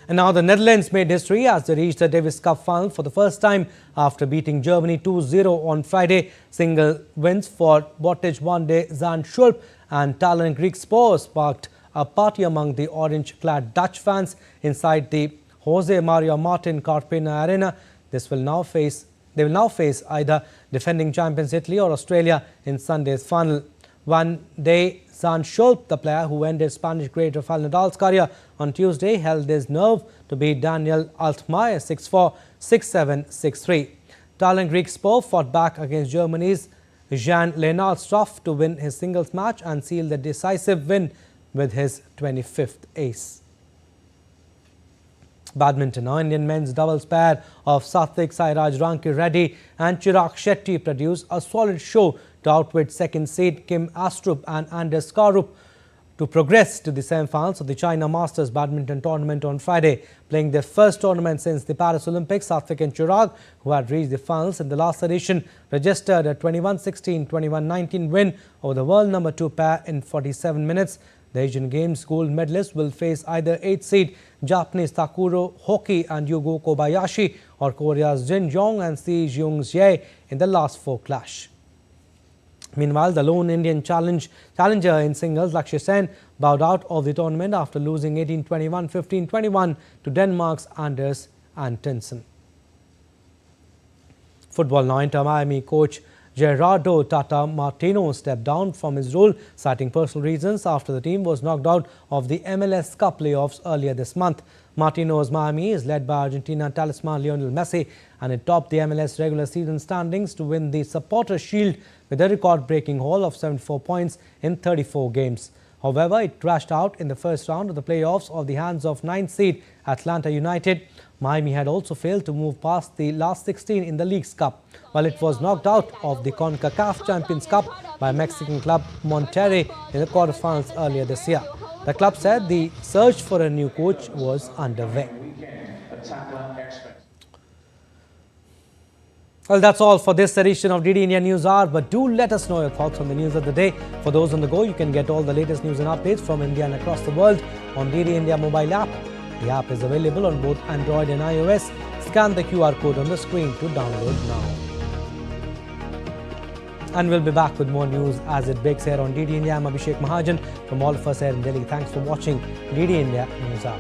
[SPEAKER 1] And now the Netherlands made history as they reached the Davis Cup final for the first time after beating Germany 2-0 on Friday. Single wins for Botic van de Zandschulp and Talon Greek Spurs sparked a party among the orange-clad Dutch fans inside the Jose Maria Martin Carpena Arena. They will now face either defending champions Italy or Australia in Sunday's final. One day, Zan Schulp, the player who ended Spanish great Rafael Nadal's career on Tuesday, held his nerve to beat Daniel Altmaier 6-4, 6-7, 6-3. Talent Greek Spor fought back against Germany's Jan-Lennart Struff to win his singles match and seal the decisive win with his 25th ace. Badminton. Our Indian men's doubles pair of Satvik Sairaj Ranki Reddy and Chirag Shetty produced a solid show to outwit second seed Kim Astrup and Anders Karup to progress to the semi-finals of the China Masters Badminton Tournament on Friday. Playing their first tournament since the Paris Olympics, Satvik and Chirag, who had reached the finals in the last edition, registered a 21-16, 21-19 win over the world number 2 pair in 47 minutes. The Asian Games gold medalists will face either 8th seed Japanese Takuro Hoki and Yugo Kobayashi or Korea's Jin Jong and Si Jeong-jae in the last 4 clash. Meanwhile, the lone Indian challenger in singles, Lakshya Sen, bowed out of the tournament after losing 18-21, 15-21 to Denmark's Anders Antonsen. Football now. Inter Miami coach Gerardo Tata Martino stepped down from his role, citing personal reasons after the team was knocked out of the MLS Cup playoffs earlier this month. Martino's Miami is led by Argentina talisman Lionel Messi, and it topped the MLS regular season standings to win the Supporters' Shield with a record-breaking haul of 74 points in 34 games. However, it crashed out in the first round of the playoffs of the hands of 9th seed Atlanta United. Miami had also failed to move past the last 16 in the League's Cup, while it was knocked out of the CONCACAF Champions Cup by Mexican club Monterrey in the quarterfinals earlier this year. The club said the search for a new coach was underway. Well, that's all for this edition of DD India News Hour, but do let us know your thoughts on the news of the day. For those on the go, you can get all the latest news and updates from India and across the world on DD India mobile app. The app is available on both Android and iOS. Scan the QR code on the screen to download now. And we'll be back with more news as it breaks here on DD India. I'm Abhishek Mahajan. From all of us here in Delhi, thanks for watching DD India News Hour.